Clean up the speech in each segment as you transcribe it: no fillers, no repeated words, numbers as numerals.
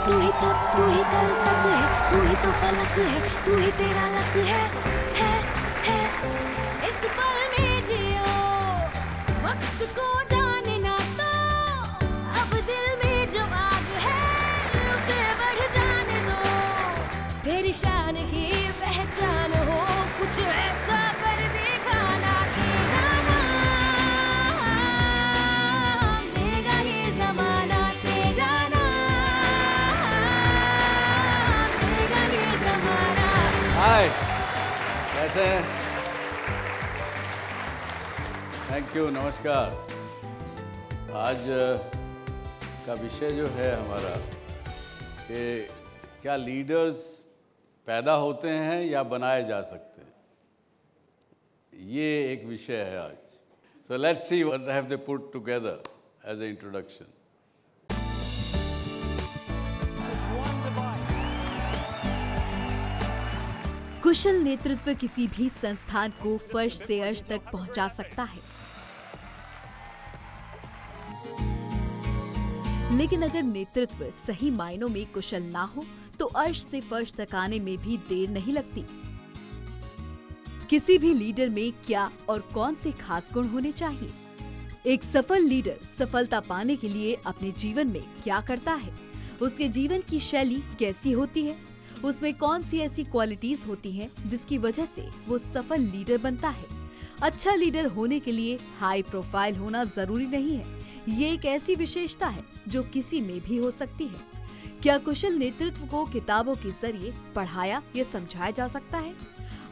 तू ही तब तू ही कल तक है, तू ही तो फलक है, तू ही तेरा लक है इस पल में जियो, वक्त को जाने ना तो, अब दिल में जो आग है उसे बढ़ जाने दो, तेरी शान की पहचान हो, कुछ ऐसा कर दिखाना कि गाना लेगा ये ज़माना, तेरा नाम लेगा ये ज़माना। हाय, कैसे हैं? थैंक यू, नमस्कार। आज का विषय जो है हमारा कि क्या लीडर्स पैदा होते हैं या बनाए जा सकते हैं, ये एक विषय है आज। So let's see what have they put together as a introduction. कुशल नेतृत्व किसी भी संस्थान को फर्श से अर्श तक पहुंचा सकता है, लेकिन अगर नेतृत्व सही मायनों में कुशल ना हो तो अर्श से फर्श तक आने में भी देर नहीं लगती। किसी भी लीडर में क्या और कौन से खास गुण होने चाहिए? एक सफल लीडर सफलता पाने के लिए अपने जीवन में क्या करता है? उसके जीवन की शैली कैसी होती है? उसमें कौन सी ऐसी क्वालिटीज होती हैं जिसकी वजह से वो सफल लीडर बनता है? अच्छा लीडर होने के लिए हाई प्रोफाइल होना जरूरी नहीं है, ये एक ऐसी विशेषता है जो किसी में भी हो सकती है। क्या कुशल नेतृत्व को किताबों के जरिए पढ़ाया या समझाया जा सकता है?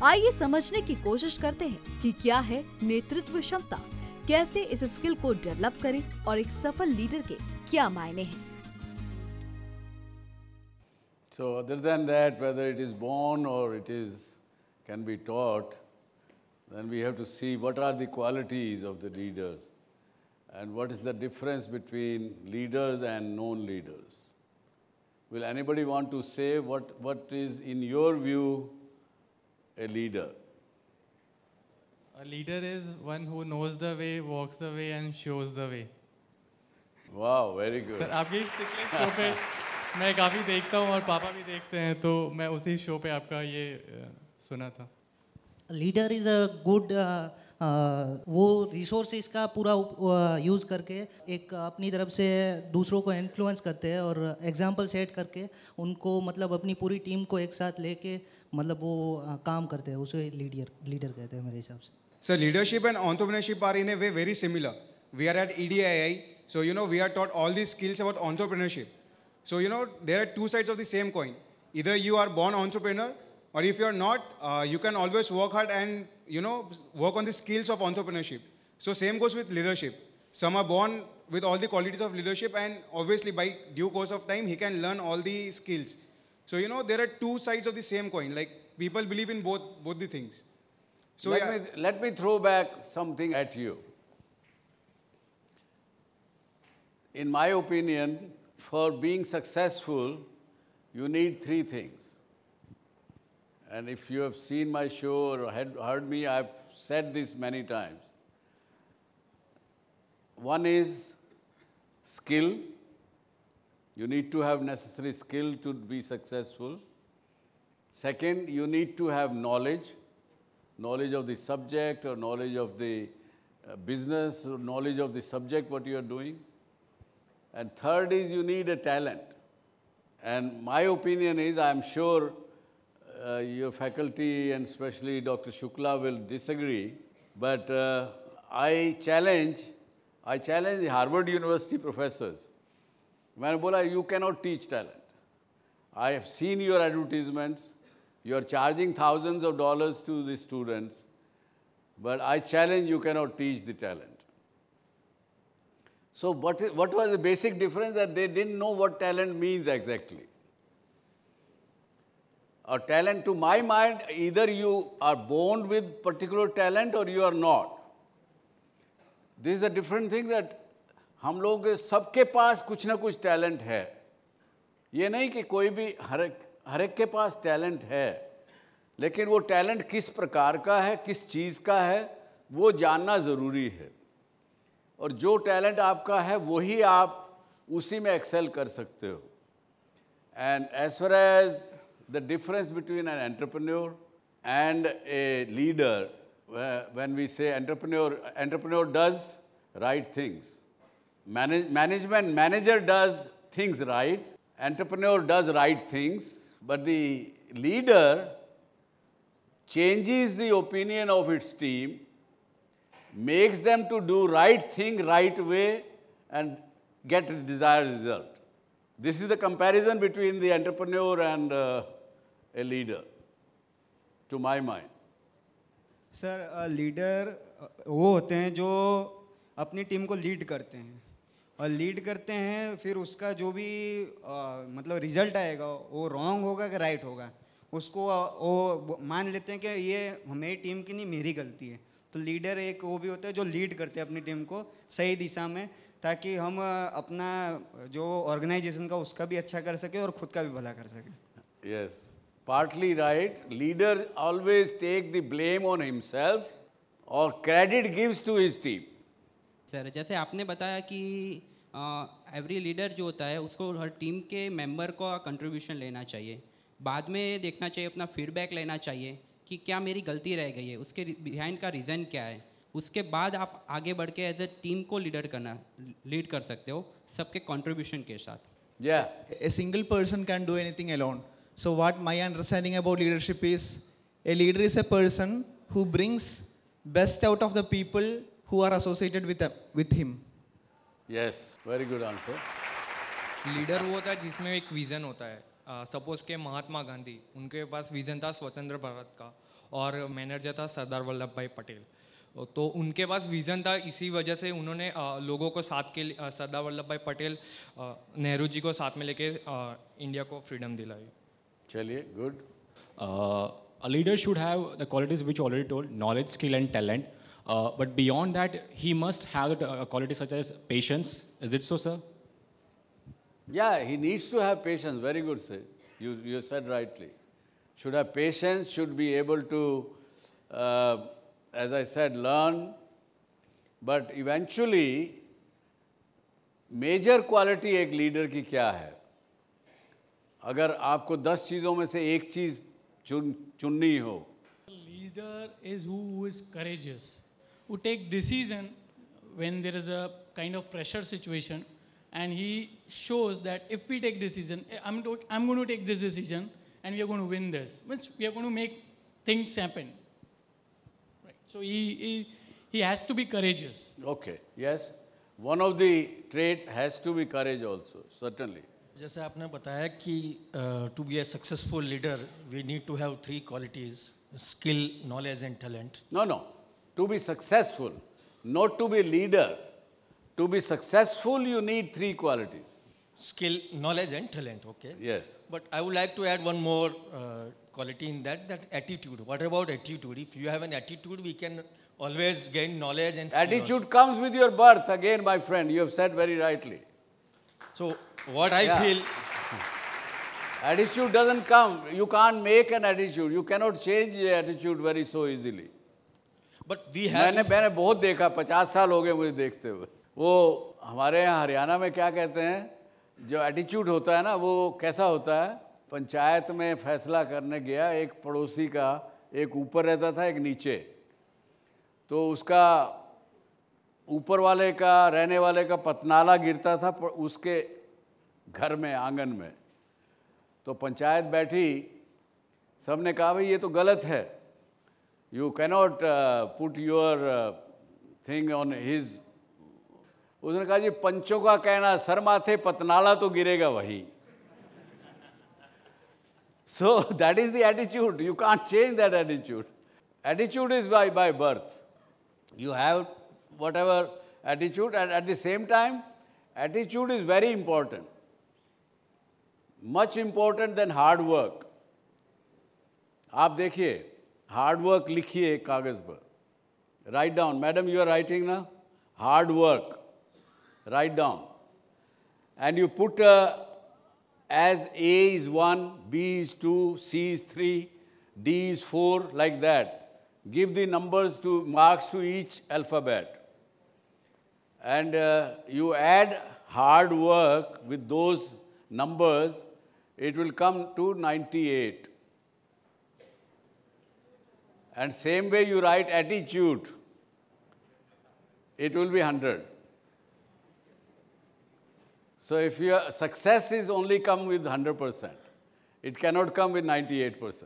आइए समझने की कोशिश करते हैं कि क्या है नेतृत्व क्षमता, कैसे इस स्किल को डेवलप करें और एक सफल लीडर के क्या मायने हैं। So other than that, whether it is born or it can be taught, then we have to see what are the qualities of the leaders and what is the difference between leaders and non-leaders. Will anybody want to say what is in your view a leader? A leader is one who knows the way, walks the way and shows the way. Wow, very good. Sir आपकी पिछले show पे मैं काफ़ी देखता हूँ और पापा भी देखते हैं, तो मैं उसी शो पे आपका ये सुना था। लीडर इज़ अ गुड, वो रिसोर्सेज का पूरा यूज़ करके एक अपनी तरफ से दूसरों को इन्फ्लुएंस करते हैं और एग्जांपल सेट करके उनको मतलब अपनी पूरी टीम को एक साथ लेके मतलब वो काम करते हैं, उसे लीडर कहते हैं मेरे हिसाब से। So leadership and entrepreneurship are in a way very similar. We are at EDII, so we are taught all these skills about entrepreneurship. So there are two sides of the same coin. Either you are born entrepreneur, or if you are not, you can always work hard and work on the skills of entrepreneurship. So same goes with leadership. Some are born with all the qualities of leadership, and obviously by due course of time he can learn all the skills. So there are two sides of the same coin. Like people believe in both the things. So let me throw back something at you. In my opinion, for being successful, you need three things. And if you have seen my show or heard me, I've said this many times. One is skill. You need to have necessary skill to be successful. Second, you need to have knowledge of the subject or knowledge of the business or knowledge of the subject what you are doing. And third is you need a talent. And my opinion is, I'm sure your faculty and especially Dr. Shukla will disagree, but I challenge the Harvard University professors. मैंने बोला, you cannot teach talent. I have seen your advertisements. You are charging thousands of dollars to the students, but I challenge you cannot teach the talent. So what was the basic difference? That they didn't know what talent means exactly. Or talent, to my mind, either you are born with particular talent or you are not. This is a different thing that हम लोग सबके पास कुछ ना कुछ talent है। ये नहीं कि कोई भी हर एक के पास टैलेंट है, लेकिन वो टैलेंट किस प्रकार का है, किस चीज़ का है, वो जानना ज़रूरी है। और जो टैलेंट आपका है वही आप उसी में एक्सेल कर सकते हो। And as far as the difference between an entrepreneur and a leader, when we say entrepreneur does right things. Manager does things right, entrepreneur does right things, but the leader changes the opinion of its team, makes them to do right thing right way and get a desired result. This is the comparison between the entrepreneur and a leader, to my mind. Sir leader वो होते हैं जो अपनी team को lead करते हैं और lead करते हैं, फिर उसका जो भी मतलब रिजल्ट आएगा वो रॉन्ग होगा कि राइट होगा, उसको वो मान लेते हैं कि ये मेरी टीम की नहीं, मेरी गलती है. तो लीडर एक वो भी होता है जो लीड करते हैं अपनी टीम को सही दिशा में, ताकि हम अपना जो ऑर्गेनाइजेशन का उसका भी अच्छा कर सके और खुद का भी भला कर सके. Yes, partly right. Leader always take the blame on himself or credit gives to his team. Sir जैसे आपने बताया कि एवरी लीडर जो होता है उसको हर टीम के मेंबर का कंट्रीब्यूशन लेना चाहिए, बाद में देखना चाहिए, अपना फीडबैक लेना चाहिए कि क्या मेरी गलती रह गई है, उसके बिहाइंड का रीज़न क्या है, उसके बाद आप आगे बढ़ के एज ए टीम को लीड कर सकते हो सबके कंट्रीब्यूशन के साथ. Yeah. A single person can do anything alone. So what my understanding about leadership is, a leader is a person who brings best out of the people who are associated with him. Yes, very good answer. Leader वो होता है जिसमें एक vision होता है. Suppose के महात्मा गांधी, उनके पास vision था स्वतंत्र भारत का और मैनेजर था सरदार वल्लभ भाई पटेल. तो उनके पास विज़न था, इसी वजह से उन्होंने लोगों को साथ के सरदार वल्लभ भाई पटेल नेहरू जी को साथ में लेके इंडिया को फ्रीडम दिलाई. चलिए, good. A leader should have the qualities which you already told, knowledge, skill and talent. But beyond that, he must have the qualities such as patience. Is it so, sir? Yeah, he needs to have patience. Very good, sir. You said rightly. Should have patience, should be able to, as I said, learn. But eventually, major quality एक leader की क्या है? अगर आपको 10 चीज़ों में से एक चीज़ चुननी हो. Leader is who is courageous, who take decision when there is a kind of pressure situation, and he shows that if we take decision, I'm going to take this decision, and we are going to win this. Means we are going to make things happen. Right. So he has to be courageous. Okay. Yes. One of the trait has to be courage also. Certainly. जैसे आपने बताया कि to be a successful leader we need to have 3 qualities: skill, knowledge and talent. No. To be successful, not to be leader. To be successful, you need 3 qualities. Skill, knowledge and talent, okay. Yes. But I would like to add one more quality in that attitude. What about attitude? If you have an attitude, we can always gain knowledge and skill. Attitude also comes with your birth. Again, my friend, you have said very rightly. So what I feel... Attitude doesn't come. You can't make an attitude. You cannot change the attitude very so easily. But we have... मैंने बहुत देखा, 50 साल हो गए मुझे देखते हुए. वो हमारे यहाँ हरियाणा में क्या कहते हैं, जो एटीट्यूड होता है ना, वो कैसा होता है, पंचायत में फैसला करने गया, एक पड़ोसी का एक ऊपर रहता था, एक नीचे. तो उसका ऊपर वाले का रहने वाले का पतनाला गिरता था उसके घर में, आंगन में. तो पंचायत बैठी, सबने कहा भाई ये तो गलत है, you cannot put your thing on his. उसने कहा जी पंचों का कहना सर माथे पतनाला तो गिरेगा वही. So that is the attitude. You can't change that attitude. Attitude is by birth. You have whatever attitude, and at the same time, attitude is very important. Much important than hard work. आप देखिए, hard work लिखिए एक कागज पर. Write down. Madam, you are writing now? Hard work. Write down. And you put as A is 1, B is 2, C is 3, D is 4, like that. Give the marks to each alphabet. And you add hard work with those numbers, it will come to 98. And same way you write attitude, it will be 100. So if your success is only come with 100%, it cannot come with 98%.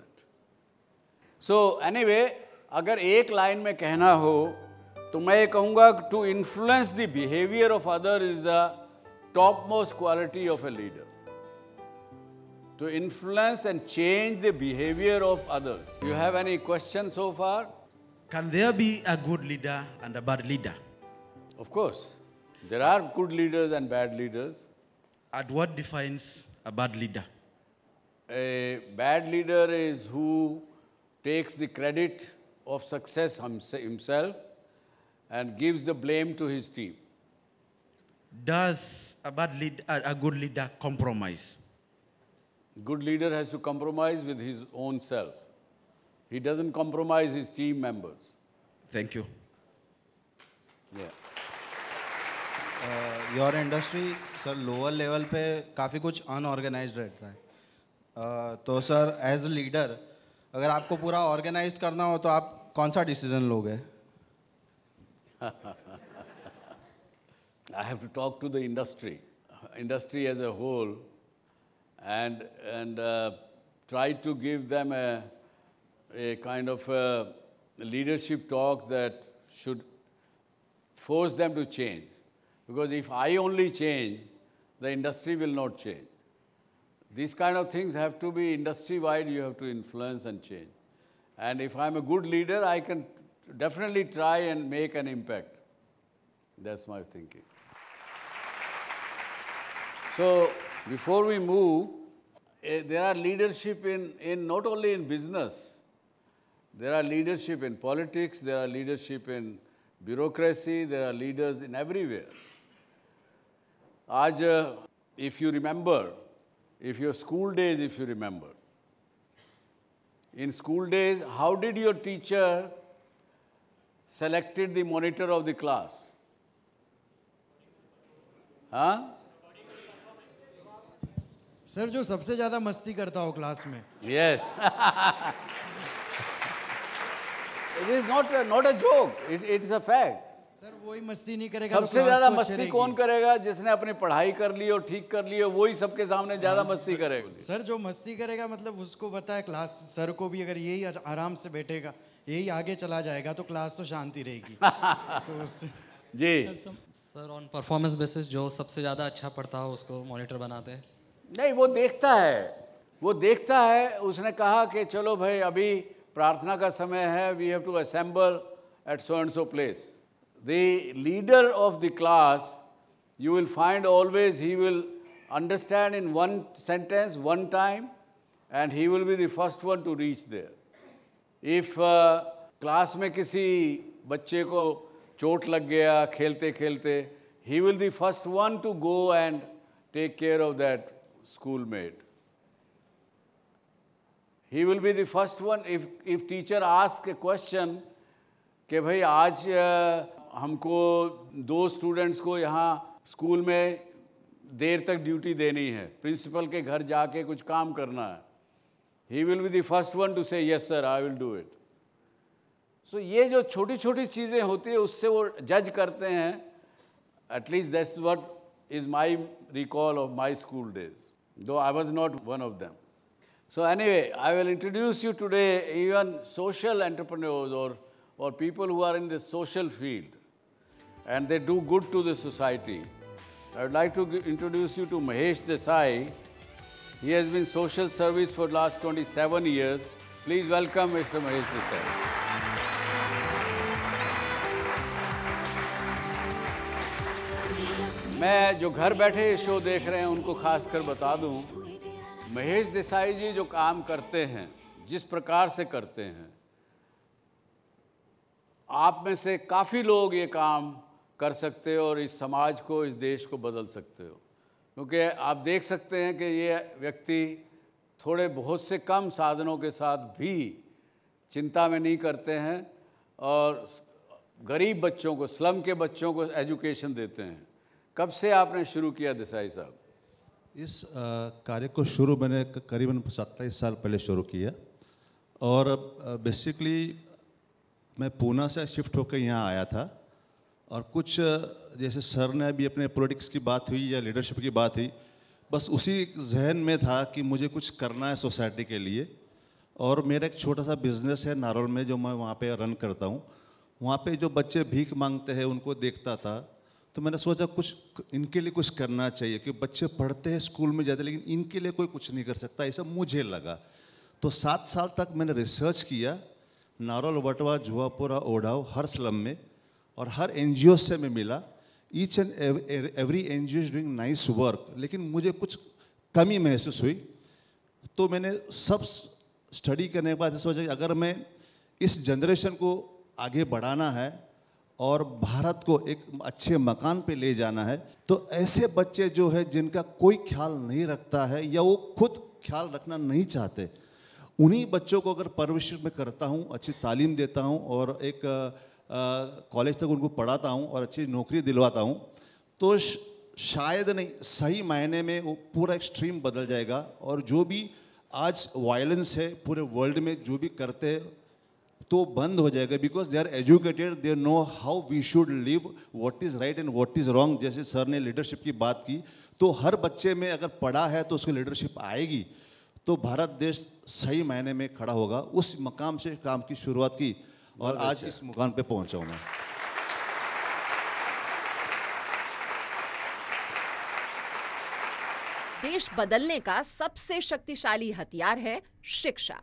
So anyway, अगर एक line में कहना हो तो मैं ये कहूँगा to influence the behavior of others is the topmost quality of a leader. To influence and change the behavior of others. You have any questions so far? Can there be a good leader and a bad leader? Of course. There are good leaders and bad leaders. And what defines a bad leader? A bad leader is who takes the credit of success himself and gives the blame to his team. Does a good leader compromise? Good leader has to compromise with his own self. He doesn't compromise his team members. Thank you. Yeah. Your industry sir lower level पे काफ़ी कुछ unorganised रहता है तो sir as a leader अगर आपको पूरा organise करना हो तो आप कौन सा डिसीजन लोगे? I have to talk to the industry as a whole, and try to give them a kind of a leadership talk that should force them to change. Because if I only change, the industry will not change. These kind of things have to be industry-wide, you have to influence and change. And if I'm a good leader, I can definitely try and make an impact. That's my thinking. So, before we move, there are leadership in not only in business, there are leadership in politics, there are leadership in bureaucracy, there are leaders in everywhere. Aaj, if you remember, if your school days, if you remember, in school days, how did your teacher selected the monitor of the class? Huh? Sir जो सबसे ज्यादा मस्ती करता हो class में. Yes. It is not a joke. It is a fact. Sir वही मस्ती नहीं करेगा तो सबसे ज्यादा मस्ती कौन करेगा? जिसने अपनी पढ़ाई कर ली और ठीक कर ली हो, वही सबके सामने ज्यादा मस्ती करेगा. सर जो मस्ती करेगा मतलब उसको पता है क्लास सर को भी अगर यही आराम से बैठेगा, यही आगे चला जाएगा तो क्लास तो शांति रहेगी. तो जी सर ऑन परफॉर्मेंस बेसिस जो सबसे ज़्यादा अच्छा पढ़ता हो उसको मॉनिटर बनाते हैं. नहीं, वो देखता है. उसने कहा कि चलो भाई अभी प्रार्थना का समय है, we have to assemble at so and so place. The leader of the class, you will find always he will understand in one sentence, one time, and he will be the first one to reach there. If class में किसी बच्चे को चोट लग गया खेलते खेलते, he will be the first one to go and take care of that schoolmate. He will be the first one if teacher asks a question कि भाई आज हमको 2 स्टूडेंट्स को यहाँ स्कूल में देर तक ड्यूटी देनी है, प्रिंसिपल के घर जाके कुछ काम करना है. He will be the first one to say, yes sir, I will do it. So ये जो छोटी छोटी चीज़ें होती है उससे वो जज करते हैं. At least that's what is my recall of my school days, though I was not one of them. So anyway, I will introduce you today even social entrepreneurs or people who are in the social field and they do good to the society. I would like to introduce you to Mahesh Desai. He has been social service for last 27 years. Please welcome Mr. Mahesh Desai. मैं जो घर बैठे show देख रहे हैं उनको खासकर बता दूं, महेश देसाई जी जो काम करते हैं, जिस प्रकार से करते हैं, आप में से काफ़ी लोग ये काम कर सकते हो और इस समाज को, इस देश को बदल सकते हो. क्योंकि आप देख सकते हैं कि ये व्यक्ति थोड़े बहुत से कम साधनों के साथ भी चिंता में नहीं करते हैं और गरीब बच्चों को, स्लम के बच्चों को एजुकेशन देते हैं. कब से आपने शुरू किया देसाई साहब? इस कार्य को शुरू मैंने करीबन 27 साल पहले शुरू किया और बेसिकली मैं पूना से शिफ्ट होकर यहाँ आया था और कुछ जैसे सर ने अभी अपने पॉलिटिक्स की बात हुई या लीडरशिप की बात हुई, बस उसी जहन में था कि मुझे कुछ करना है सोसाइटी के लिए। और मेरा एक छोटा सा बिजनेस है नारोल में जो मैं वहाँ पे रन करता हूँ। वहाँ पे जो बच्चे भीख मांगते हैं उनको देखता था, तो मैंने सोचा कुछ इनके लिए कुछ करना चाहिए कि बच्चे पढ़ते हैं स्कूल में जाते लेकिन इनके लिए कोई कुछ नहीं कर सकता, ऐसा मुझे लगा। तो 7 साल तक मैंने रिसर्च किया नारोल, वटवा, जुआपुरा, ओढ़ाव, हर स्लम में और हर NGO से मैं मिला। Each and every NGO is doing nice work, लेकिन मुझे कुछ कमी महसूस हुई। तो मैंने सब स्टडी करने के बाद सोचा कि अगर मैं इस जनरेशन को आगे बढ़ाना है और भारत को एक अच्छे मकान पे ले जाना है, तो ऐसे बच्चे जो है जिनका कोई ख्याल नहीं रखता है या वो खुद ख्याल रखना नहीं चाहते, उन्हीं बच्चों को अगर परवरिश में करता हूँ, अच्छी तालीम देता हूँ और एक कॉलेज तक उनको पढ़ाता हूँ और अच्छी नौकरी दिलवाता हूँ, तो शायद नहीं सही मायने में वो पूरा एक स्ट्रीम बदल जाएगा। और जो भी आज वायलेंस है पूरे वर्ल्ड में जो भी करते हैं तो बंद हो जाएगा, because they are educated, they know how we should live, what is right and what is wrong. जैसे सर ने लीडरशिप की बात की, तो हर बच्चे में अगर पढ़ा है तो उसको लीडरशिप आएगी तो भारत देश सही मायने में खड़ा होगा। उस मकाम से काम की शुरुआत की और आज इस मुकाम पे पहुंचा हूं मैं। देश बदलने का सबसे शक्तिशाली हथियार है शिक्षा।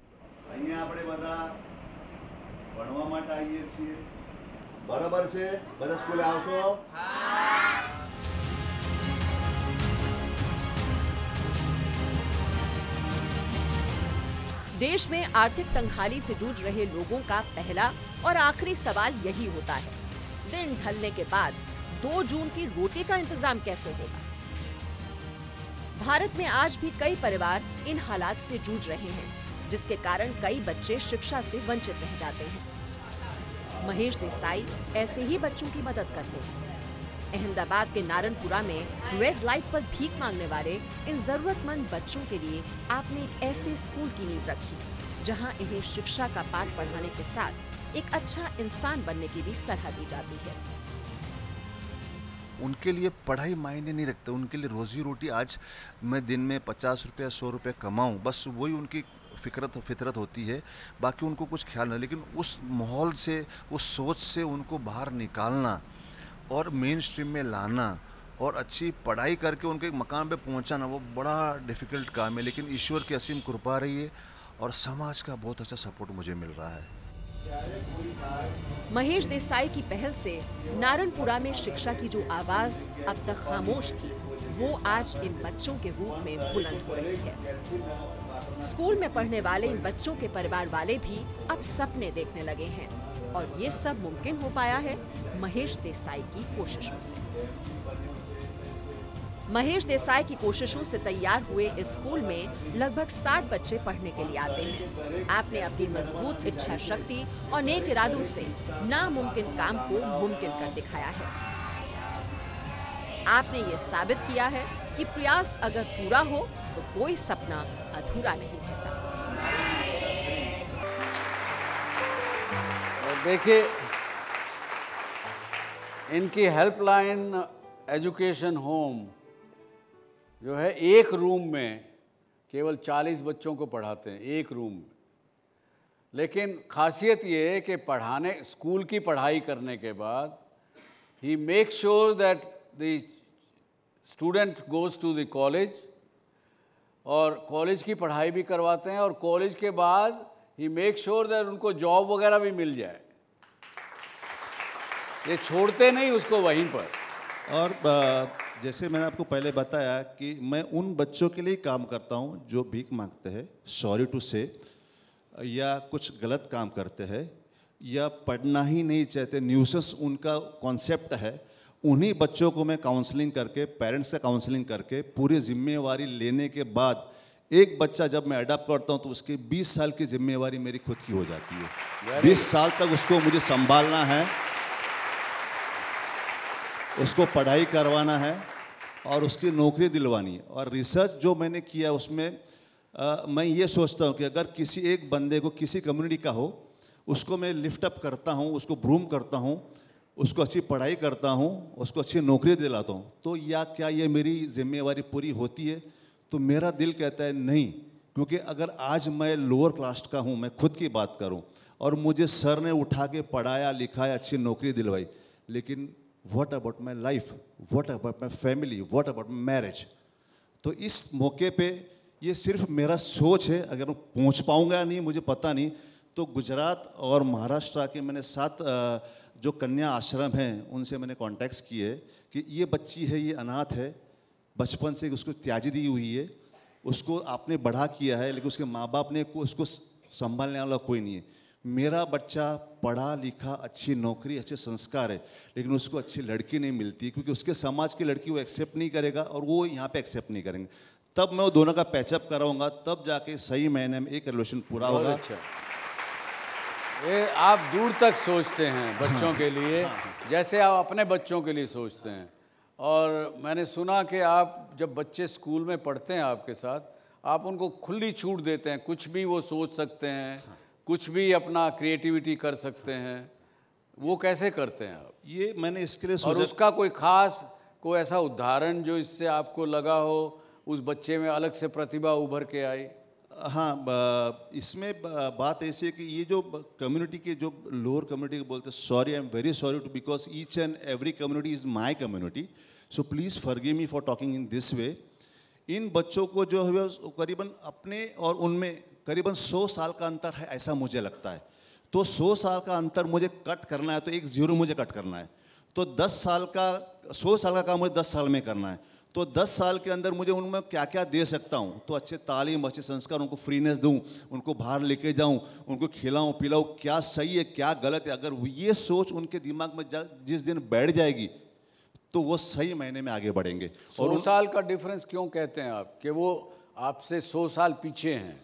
बराबर से बधा स्कूले आवशो? देश में आर्थिक तंगहाली से जूझ रहे लोगों का पहला और आखिरी सवाल यही होता है, दिन ढलने के बाद 2 जून की रोटी का इंतजाम कैसे होगा। भारत में आज भी कई परिवार इन हालात से जूझ रहे हैं, जिसके कारण कई बच्चे शिक्षा से वंचित रह जाते हैं। महेश देसाई ऐसे ही बच्चों की मदद करते हैं। अहमदाबाद के नारनपुरा में रेड लाइट पर भीख मांगने वाले इन जरूरतमंद बच्चों के लिए आपने एक ऐसे स्कूल की नींव रखी जहां इन्हें शिक्षा का पाठ पढ़ाने के साथ एक अच्छा इंसान बनने की भी सलाह दी जाती है। उनके लिए पढ़ाई मायने नहीं रखते, उनके लिए रोजी रोटी, आज मैं दिन में 50 रुपया 100 रुपये कमाऊँ, बस वही उनकी फितरत होती है, बाकी उनको कुछ ख्याल नहीं। लेकिन उस माहौल से, उस सोच से उनको बाहर निकालना और मेन स्ट्रीम में लाना और अच्छी पढ़ाई करके उनके एक मकाम पे पहुंचाना, वो बड़ा डिफ़िकल्ट काम है। लेकिन ईश्वर की असीम कृपा रही है और समाज का बहुत अच्छा सपोर्ट मुझे मिल रहा है। महेश देसाई की पहल से नारनपुरा में शिक्षा की जो आवाज अब तक खामोश थी, वो आज इन बच्चों के रूप में बुलंद हो रही है। स्कूल में पढ़ने वाले इन बच्चों के परिवार वाले भी अब सपने देखने लगे हैं और ये सब मुमकिन हो पाया है महेश देसाई की कोशिशों से। महेश देसाई की कोशिशों से तैयार हुए इस स्कूल में लगभग 60 बच्चे पढ़ने के लिए आते हैं। आपने अपनी मजबूत इच्छा शक्ति और नेक इरादों से नामुमकिन काम को मुमकिन कर दिखाया है। आपने ये साबित किया है कि प्रयास अगर पूरा हो तो कोई सपना अधूरा नहीं रहता। देखिए, इनकी हेल्पलाइन एजुकेशन होम जो है, एक रूम में केवल 40 बच्चों को पढ़ाते हैं, एक रूम में। लेकिन खासियत ये है कि पढ़ाने, स्कूल की पढ़ाई करने के बाद ही make sure that the student goes to the college, और कॉलेज की पढ़ाई भी करवाते हैं, और कॉलेज के बाद ही मेक श्योर दैट उनको जॉब वगैरह भी मिल जाए। ये छोड़ते नहीं उसको वहीं पर। और जैसे मैंने आपको पहले बताया कि मैं उन बच्चों के लिए काम करता हूं जो भीख मांगते हैं, सॉरी टू से, या कुछ गलत काम करते हैं या पढ़ना ही नहीं चाहते, न्यूसेंस उनका कॉन्सेप्ट है। उन्हीं बच्चों को मैं काउंसलिंग करके, पेरेंट्स से काउंसलिंग करके, पूरी जिम्मेवारी लेने के बाद एक बच्चा जब मैं अडॉप्ट करता हूं तो उसकी 20 साल की जिम्मेवारी मेरी खुद की हो जाती है। 20 साल तक उसको मुझे संभालना है, उसको पढ़ाई करवाना है और उसकी नौकरी दिलवानी है। और रिसर्च जो मैंने किया उसमें मैं ये सोचता हूँ कि अगर किसी एक बंदे को किसी कम्युनिटी का हो, उसको मैं लिफ्ट अप करता हूँ, उसको ब्रूम करता हूँ, उसको अच्छी पढ़ाई करता हूँ, उसको अच्छी नौकरी दिलाता हूँ, तो या क्या ये मेरी जिम्मेवारी पूरी होती है? तो मेरा दिल कहता है नहीं, क्योंकि अगर आज मैं लोअर कास्ट का हूँ, मैं खुद की बात करूँ, और मुझे सर ने उठा के पढ़ाया लिखाया, अच्छी नौकरी दिलवाई, लेकिन what about my life, what about my family, what about my marriage? तो इस मौके पे ये सिर्फ मेरा सोच है, अगर मैं पहुँच पाऊँगा या नहीं मुझे पता नहीं। तो गुजरात और महाराष्ट्र के मैंने 7 जो कन्या आश्रम हैं उनसे मैंने कॉन्टैक्ट्स किए कि ये बच्ची है, ये अनाथ है, बचपन से उसको त्याजी दी हुई है, उसको आपने बड़ा किया है, लेकिन उसके माँ बाप ने उसको संभालने वाला कोई नहीं है। मेरा बच्चा पढ़ा लिखा, अच्छी नौकरी, अच्छे संस्कार है, लेकिन उसको अच्छी लड़की नहीं मिलती, क्योंकि उसके समाज की लड़की वो एक्सेप्ट नहीं करेगा और वो यहाँ पे एक्सेप्ट नहीं करेंगे। तब मैं वो दोनों का पैचअप कराऊंगा, तब जाके सही महीने में एक रिलेशन पूरा होगा। अच्छा, ये आप दूर तक सोचते हैं बच्चों के लिए, जैसे आप अपने बच्चों के लिए सोचते हैं। और मैंने सुना कि आप जब बच्चे स्कूल में पढ़ते हैं आपके साथ, आप उनको खुली छूट देते हैं, कुछ भी वो सोच सकते हैं, कुछ भी अपना क्रिएटिविटी कर सकते हैं। वो कैसे करते हैं आप? ये मैंने इसके लिए और सोचा। उसका कोई ऐसा उदाहरण जो इससे आपको लगा हो उस बच्चे में अलग से प्रतिभा उभर के आई? हाँ, इसमें बात ऐसी है कि ये जो कम्युनिटी के जो लोअर कम्युनिटी बोलते हैं, sorry, I am very sorry too, because each and every community is my community, so please forgive me for talking in this way. इन बच्चों को जो है करीबन अपने और उनमें करीबन 100 साल का अंतर है, ऐसा मुझे लगता है। तो 100 साल का अंतर मुझे कट करना है, तो एक जीरो मुझे कट करना है। तो 100 साल का काम मुझे 10 साल में करना है। तो 10 साल के अंदर मुझे उनमें क्या क्या दे सकता हूँ? तो अच्छे तालीम, अच्छे संस्कार, उनको फ्रीनेस दूँ, उनको बाहर लेके जाऊँ, उनको खिलाऊँ पिलाऊँ, क्या सही है क्या गलत है। अगर ये सोच उनके दिमाग में जिस दिन बैठ जाएगी तो वो सही महीने में आगे बढ़ेंगे। 100 साल का डिफरेंस क्यों कहते हैं आप? कि वो आपसे 100 साल पीछे हैं,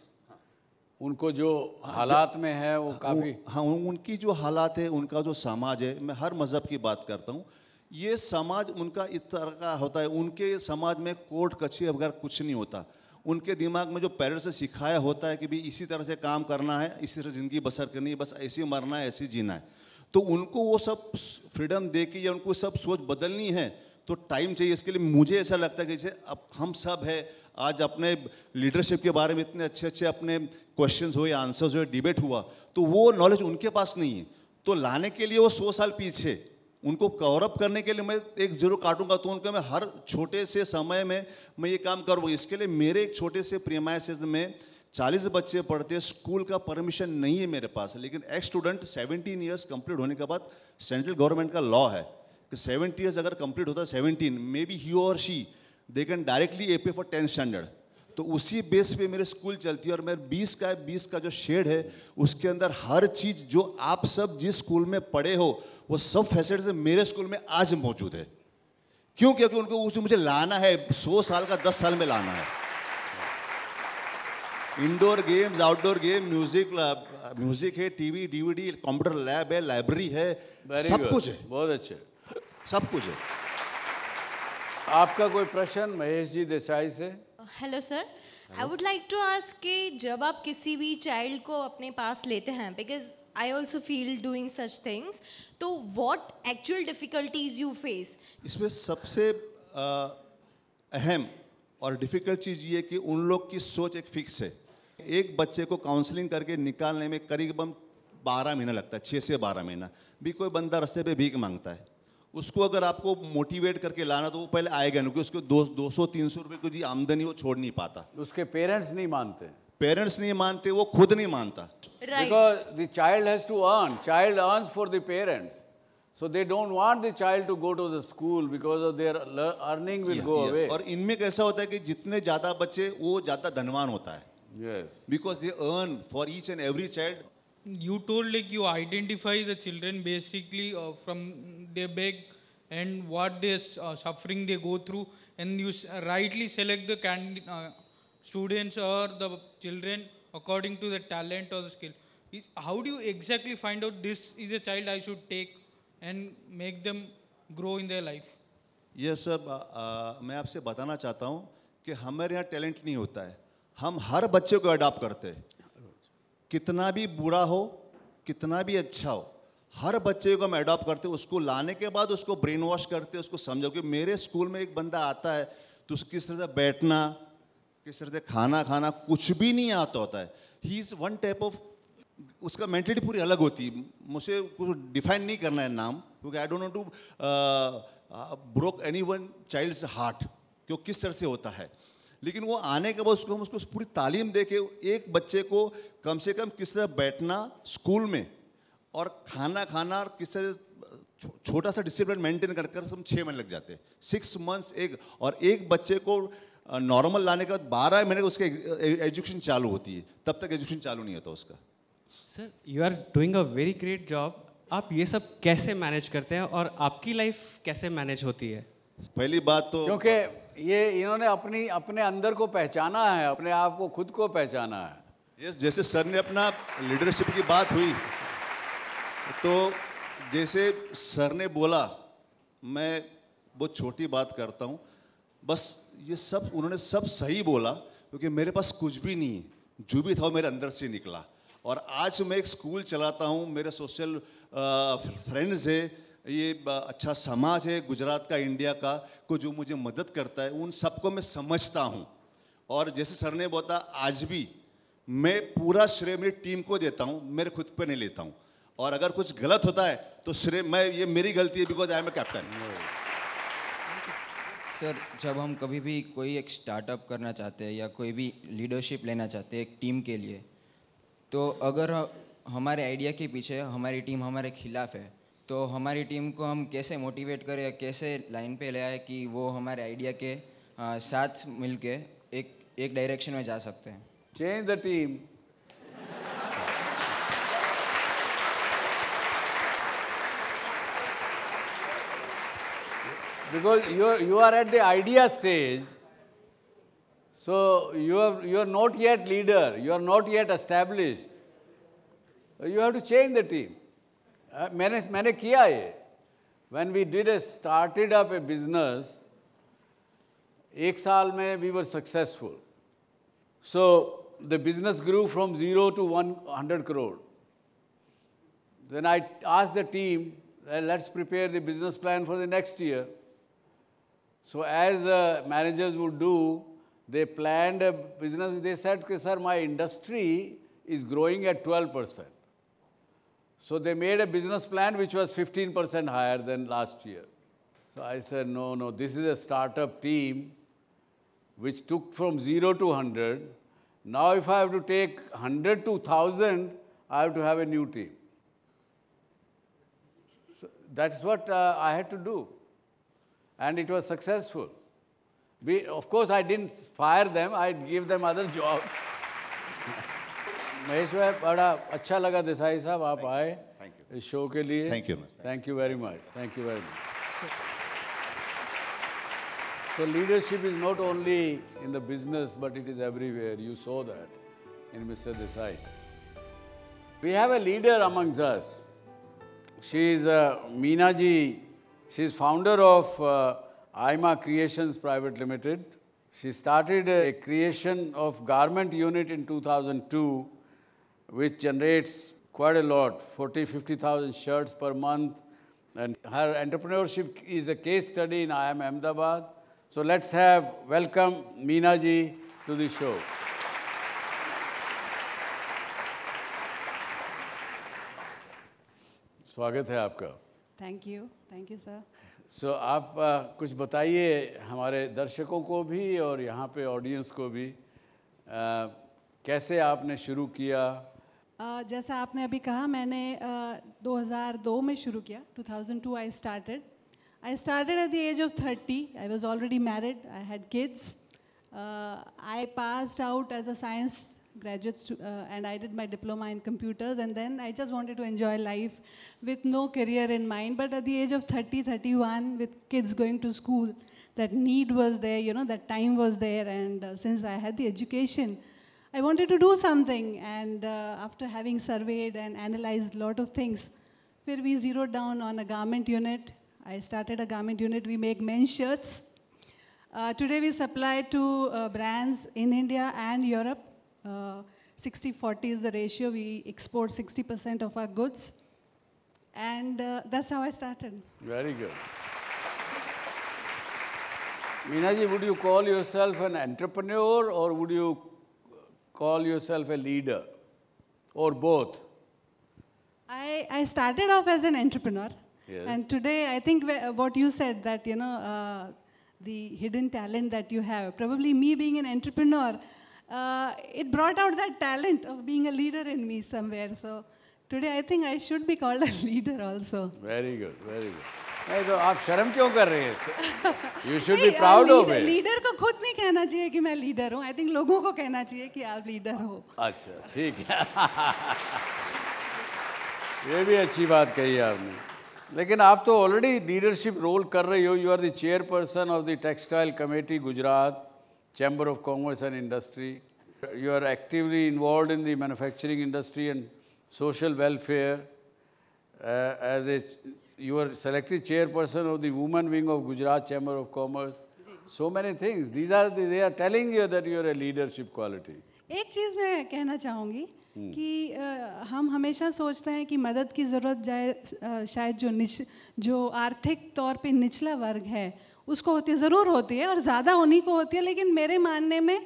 उनको जो हालात में है वो काफ़ी। हाँ, उनकी जो हालात है, उनका जो समाज है, मैं हर मज़हब की बात करता हूँ, ये समाज उनका इस तरह का होता है। उनके समाज में कोर्ट कचहरी वगैरह कुछ नहीं होता। उनके दिमाग में जो पेरेंट्स से सिखाया होता है कि भाई इसी तरह से काम करना है, इसी तरह ज़िंदगी बसर करनी है, बस ऐसे मरना है, ऐसे जीना है। तो उनको वो सब फ्रीडम दे के या उनको सब सोच बदलनी है तो टाइम चाहिए। इसके लिए मुझे ऐसा लगता है कि जैसे अब हम सब है, आज अपने लीडरशिप के बारे में इतने अच्छे अच्छे अपने क्वेश्चंस हुए, आंसर्स हुए, डिबेट हुआ, तो वो नॉलेज उनके पास नहीं है। तो लाने के लिए वो 100 साल पीछे, उनको कवर अप करने के लिए मैं एक जीरो काटूंगा, तो उनका मैं हर छोटे से समय में मैं ये काम करूँगा। इसके लिए मेरे एक छोटे से प्रीमाइसेस में 40 बच्चे पढ़ते हैं, स्कूल का परमिशन नहीं है मेरे पास, लेकिन एक्स स्टूडेंट 17 ईयर्स कंप्लीट होने के बाद सेंट्रल गवर्नमेंट का लॉ है कि 70 ईयर्स अगर कंप्लीट होता है, 17, मे बी ही और she they can directly apply for 10th standard. तो उसी बेस पे मेरे स्कूल चलती है। और मेरे 20 का जो शेड है उसके अंदर हर चीज़ जो आप सब जिस स्कूल में पढ़े हो वो सब फैसिलिटीज मेरे स्कूल में आज मौजूद है। क्यों? क्योंकि उनको मुझे लाना है, 100 साल का 10 साल में लाना है। Indoor games, outdoor game, music है, टीवी, डीवीडी, कंप्यूटर लैब है, लाइब्रेरी है, सब कुछ है। बहुत अच्छे, सब कुछ है। आपका कोई प्रश्न महेश जी देसाई से? Hello sir, I would like to ask कि जब आप किसी भी चाइल्ड को अपने पास लेते हैं, because I also feel doing such things, तो what actual difficulties you face? इसमें सबसे अहम और डिफ़िकल्ट चीज़ ये कि उन लोग की सोच एक फिक्स है। एक बच्चे को काउंसलिंग करके निकालने में करीबन 12 महीना लगता है, 6 से 12 महीना। भी कोई बंदा रास्ते पे भीख मांगता है, उसको अगर आपको मोटिवेट करके लाना तो वो पहले आएगा नहीं, क्योंकि उसको 200-300 रुपये की आमदनी वो छोड़ नहीं पाता। उसके पेरेंट्स नहीं मानते, पेरेंट्स नहीं मानते, वो खुद नहीं मानता। Because the child has to earn. Child earns for the parents. So they don't want the child to go to the school because of their earning will go away. और इनमें कैसा होता है कि जितने ज़्यादा बच्चे वो ज़्यादा धनवान होता है। Yes. Because they earn for each and every child. You told like you identify the children basically from their beg and what they suffering they go through, and you rightly select the students or the children according to the talent or the skill. How do you exactly find out this is a child I should take and make them grow in their life? ये सब मैं आपसे बताना चाहता हूँ कि हमारे यहाँ टैलेंट नहीं होता है, हम हर बच्चे को अडॉप्ट करते हैं, कितना भी बुरा हो कितना भी अच्छा हो, हर बच्चे को हम अडॉप्ट करते हैं, उसको लाने के बाद उसको ब्रेन वॉश करते हैं, उसको समझो कि मेरे स्कूल में एक बंदा आता है तो उसको किस तरह से बैठना, किस तरह से खाना खाना कुछ भी नहीं आता होता है। He is one type of, उसका मेंटलिटी पूरी अलग होती है, मुझे कुछ डिफाइन नहीं करना है नाम, क्योंकि I don't want to broke any one child's heart कि वो किस तरह से होता है। लेकिन वो आने के बाद उसको हम उसको पूरी तालीम दे के एक बच्चे को कम से कम किस तरह बैठना स्कूल में और खाना खाना और किस तरह छोटा सा डिसिप्लिन मेंटेन कर कर हम 6 महीने लग जाते हैं, 6 months एक, और एक बच्चे को नॉर्मल लाने के बाद 12 महीने उसके एजुकेशन चालू होती है, तब तक एजुकेशन चालू नहीं होता उसका। Sir you are doing a very great job, आप ये सब कैसे मैनेज करते हैं और आपकी लाइफ कैसे मैनेज होती है? पहली बात तो क्योंकि ये इन्होंने अपने अंदर को पहचाना है, अपने आप को खुद को पहचाना है। यस, जैसे सर ने अपना लीडरशिप की बात हुई तो जैसे सर ने बोला, मैं बहुत छोटी बात करता हूँ, बस ये सब उन्होंने सब सही बोला, क्योंकि मेरे पास कुछ भी नहीं है, जो भी था वो मेरे अंदर से निकला। और आज मैं एक स्कूल चलाता हूँ, मेरे सोशल फ्रेंड्स है, ये अच्छा समाज है गुजरात का, इंडिया का, को जो मुझे मदद करता है, उन सबको मैं समझता हूँ। और जैसे सर ने बोला, आज भी मैं पूरा श्रेय मेरी टीम को देता हूँ, मेरे खुद पे नहीं लेता हूँ। और अगर कुछ गलत होता है तो श्रेय ये मेरी गलती है, because I am a captain. Sir जब हम कभी भी कोई एक स्टार्टअप करना चाहते हैं या कोई भी लीडरशिप लेना चाहते हैं एक टीम के लिए, तो अगर हमारे आइडिया के पीछे हमारी टीम हमारे खिलाफ है, तो हमारी टीम को हम कैसे मोटिवेट करें, कैसे लाइन पे ले आए कि वो हमारे आइडिया के साथ मिलके एक डायरेक्शन में जा सकते हैं? Change the team. Because you are at the idea stage, so you are not yet leader, you are not yet established. You have to change the team. मैंने किया ये. When we started up a business, 1 साल में we were successful. So the business grew from 0 to 100 crore. Then I asked the team, let's prepare the business plan for the next year. So as managers would do, they planned a business. They said, sir, my industry is growing at 12%. So they made a business plan which was 15% higher than last year. So I said, no, this is a startup team which took from 0 to 100. Now if I have to take 100 to 1,000, I have to have a new team. So that's what I had to do. And it was successful. Of course, I didn't fire them, I gave them other jobs. Mahesh भाई, बड़ा अच्छा लगा देसाई साहब आप आए इस show के लिए। Thank you very much. Thank you very much. So leadership is not only in the business, but it is everywhere. You saw that in Mr. Desai. We have a leader amongst us. She is Meena ji. She is founder of IMA Creations Private Limited. She started a creation of garment unit in 2002, which generates quite a lot, 40,000-50,000 shirts per month. And her entrepreneurship is a case study in IIM Ahmedabad. So let's welcome Meena ji to the show. स्वागत है आपका। Thank you sir. सो आप कुछ बताइए हमारे दर्शकों को भी और यहाँ पे ऑडियंस को भी, कैसे आपने शुरू किया? जैसा आपने अभी कहा, मैंने 2002 में शुरू किया। 2002 I started at the age of 30. I was already married. I had kids. I passed out as a science graduate and I did my diploma in computers, and then I just wanted to enjoy life with no career in mind. But at the age of 30, 31, with kids going to school, that need was there, that time was there, and since I had the education, I wanted to do something. And after having surveyed and analyzed a lot of things, we zeroed down on a garment unit. I started a garment unit. We make men's shirts. Today we supply to brands in India and Europe. 60-40 is the ratio. We export 60% of our goods. And that's how I started. Very good. Meena ji, would you call yourself an entrepreneur or would you call yourself a leader? Or both? I started off as an entrepreneur. Yes. And today, I think what you said, that, you know, the hidden talent that you have, probably me being an entrepreneur, it brought out that talent of being a leader in me somewhere. So today, I think I should be called a leader also. Very good, very good. नहीं तो आप शर्म क्यों कर रहे हैं? You should be proud of it. Leader को खुद नहीं कहना चाहिए कि मैं लीडर हूँ. I think लोगों को कहना चाहिए कि आप लीडर हो. अच्छा, ठीक है. ये भी अच्छी बात कही आपने. लेकिन आप तो ऑलरेडी लीडरशिप रोल कर रही हो. You are the chairperson of the Textile Committee, Gujarat, Chamber of Commerce and Industry. You are actively involved in the manufacturing industry and social welfare. You are selected chairperson of the women wing of Gujarat Chamber of Commerce. So many things. They are telling you that you are a leadership quality. एक चीज़ मैं कहना चाहूँगी कि हम हमेशा सोचते हैं कि मदद की ज़रूरत जाए शायद जो आर्थिक तौर पे निचला वर्ग है उसको होती है, ज़रूर होती है और ज़्यादा उन्हीं को होती है. लेकिन मेरे मानने में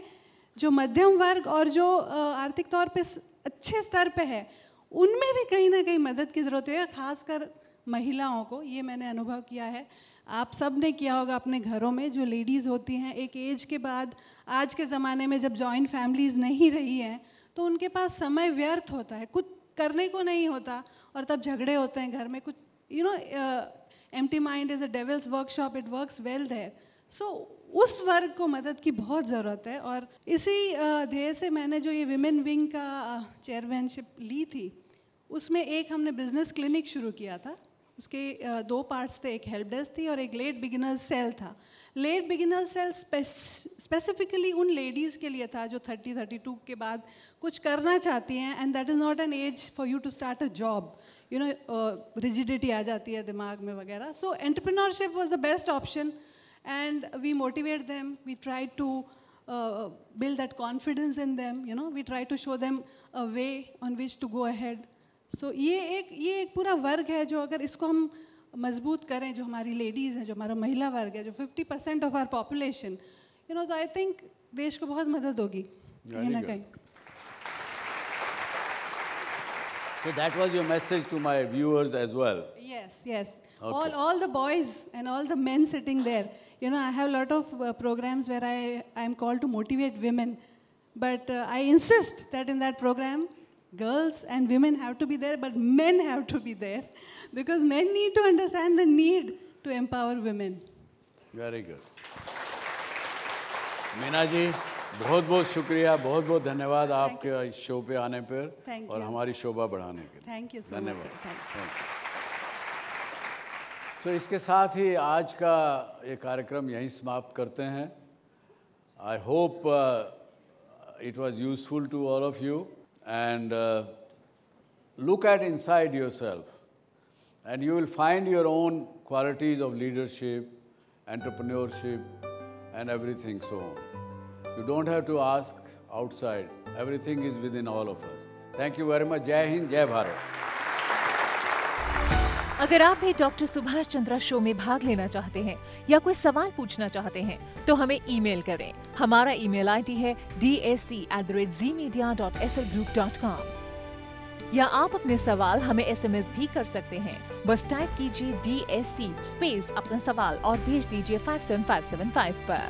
जो मध्यम वर्ग और जो आर्थिक तौर पे अच्छे स्तर पे है उनमें भी कहीं ना कहीं मदद की ज़रूरत है, खासकर महिलाओं को. ये मैंने अनुभव किया है. आप सब ने किया होगा अपने घरों में. जो लेडीज़ होती हैं एक एज के बाद, आज के ज़माने में जब जॉइंट फैमिलीज़ नहीं रही हैं तो उनके पास समय व्यर्थ होता है, कुछ करने को नहीं होता और तब झगड़े होते हैं घर में. कुछ empty mind is a devil's workshop, it works well there. So उस वर्ग को मदद की बहुत ज़रूरत है. और इसी ध्येय से मैंने जो ये विमेन विंग का चेयरमैनशिप ली थी उसमें एक हमने बिजनेस क्लिनिक शुरू किया था. उसके 2 पार्ट्स थे, एक हेल्प डेस्क थी और एक लेट बिगिनर्स सेल था. लेट बिगिनर्स सेल स्पेसिफिकली उन लेडीज़ के लिए था जो 30-32 के बाद कुछ करना चाहती हैं and that is not an age for you to start a job. You know rigidity आ जाती है दिमाग में वगैरह. So entrepreneurship was the best option and we motivate them. We try to build that confidence in them. You know, we try to show them a way on which to go ahead. So ये एक पूरा वर्ग है जो अगर इसको हम मजबूत करें, जो हमारी लेडीज़ हैं, जो हमारा महिला वर्ग है, जो 50% of our population, you know, तो I think देश को बहुत मदद होगी कहीं ना कहीं. So that was your message to my viewers as well. Yes, yes. Okay. All the boys and all the men sitting there. You know, I have a lot of programs where I am called to motivate women. But I insist that in that program, girls and women have to be there, but men have to be there. Because men need to understand the need to empower women. Very good. Meena ji, बहुत बहुत शुक्रिया, बहुत बहुत धन्यवाद आपके इस show पे आने पर और हमारी शोभा बढ़ाने के लिए. Thank you so much. धन्यवाद. तो इसके साथ ही आज का ये कार्यक्रम यहीं समाप्त करते हैं. I hope it was useful to all of you and look at inside yourself and you will find your own qualities of leadership, entrepreneurship and everything so on. You don't have to ask outside. Everything is within all of us. Thank you very much. जय हिंद, जय भारत. अगर आप भी doctor Subhash Chandra show में भाग लेना चाहते हैं या कोई सवाल पूछना चाहते हैं तो हमें ईमेल करें. हमारा ईमेल आईडी है dsc@zmedia.slgroup.com या आप अपने सवाल हमें SMS भी कर सकते हैं. बस टाइप कीजिए DSC स्पेस अपना सवाल और भेज दीजिए 57575 पर.